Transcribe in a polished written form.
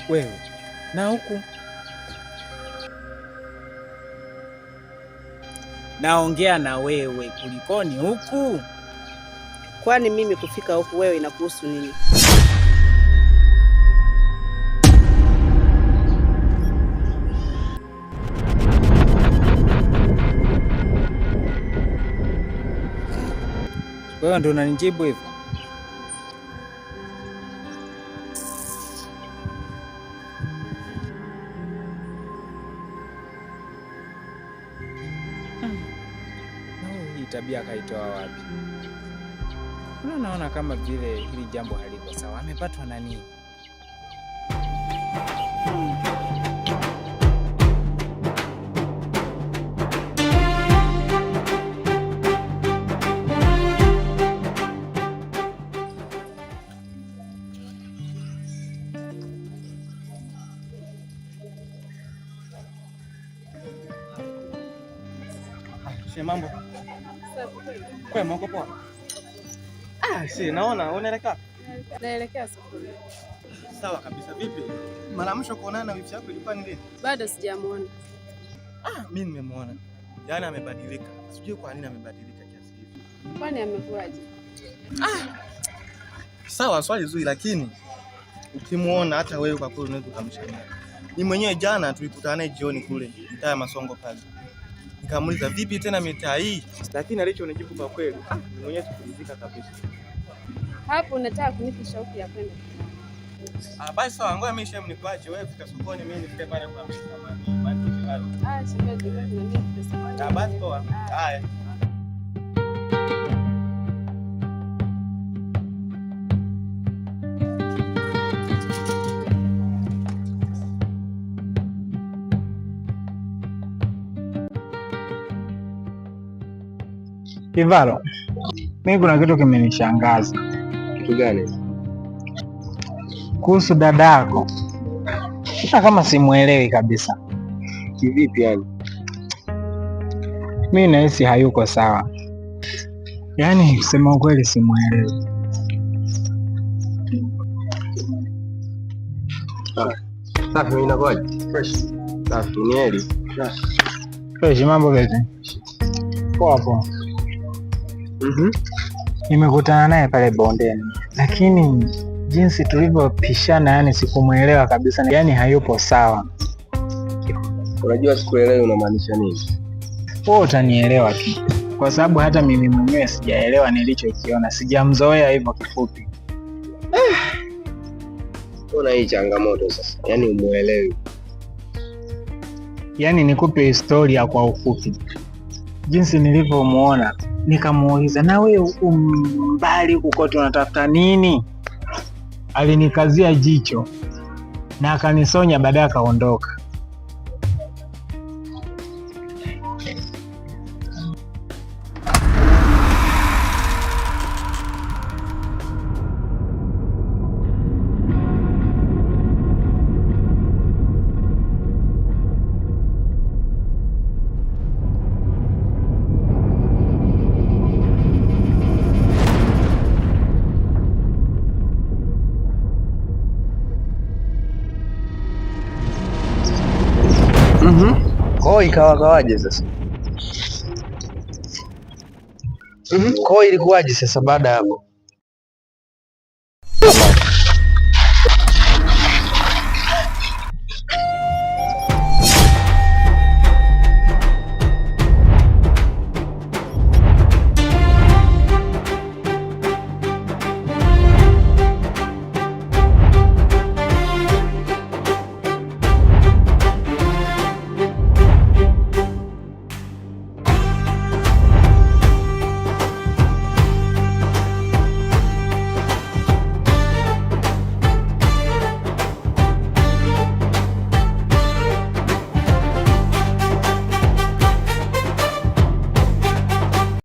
Wewe na huku naongea na wewe, kulikoni huku? Kwani mimi kufika huku wewe inakuhusu nini? Wewe ndo unanijibu hivyo? Hii tabia kaitoa wapi? Unaona kama vile hili jambo haliko sawa. Amepatwa na nini? Mambo. Kwema, uko poa? Si naona unaelekea. Naelekea sokoni. Sawa kabisa. Vipi? Mara mwisho kuonana na wifi yako ilikuwa ni lini? Bado sijamuona. Mimi nimemwona. Yaani amebadilika. Sijui kwa nini amebadilika kiasi hivi. Kwani amekuaje? Sawa, swali zuri, lakini ukimuona hata wewe kwa kweli unaweza kumshangaa. Mimi mwenyewe jana tulikutana naye jioni kule mtaa Masongo pale. Nikamuuliza vipi tena mitaa hii? Lakini alichonijibu kwa kweli, mwenyewe sikulizika kabisa. Hapo unataka kunipa shauku ya kwenda. Basi sawa, ngoja mimi shem nikuache wewe fika sokoni, mimi nifike pale kwa mshikamani. Mantiki bado. Siwezi kwenda na mimi fika sokoni. Basi poa. Haya. Kivalo, mimi kuna kitu kimenishangaza. Kitu gani? Kuhusu dadako. Sasa kama simuelewi kabisa. Kivipi yani? Mimi nahisi hayuko sawa. Yaani kusema ukweli simuelewi. Safi, mimi nakoje? Fresh. Safi, ni heri. Fresh, mambo vipi? Poa poa. Nimekutana naye pale bondeni, lakini jinsi tulivyopishana, yani sikumuelewa kabisa, yani hayupo sawa. Unajua sikuelewi unamaanisha nini? Wewe utanielewa tu, kwa sababu hata mimi mwenyewe sijaelewa nilichokiona, sijamzoea hivyo kifupi. Kuna hii changamoto sasa, yani umuelewi. Yani nikupe historia kwa ufupi. Jinsi nilivyomuona, nikamuuliza na wewe huko mbali huko kote unatafuta nini? Alinikazia jicho na akanisonya, baadaye akaondoka. Kwa ikawa kawaje sasa? Kwa ilikuwaje sasa baada hapo?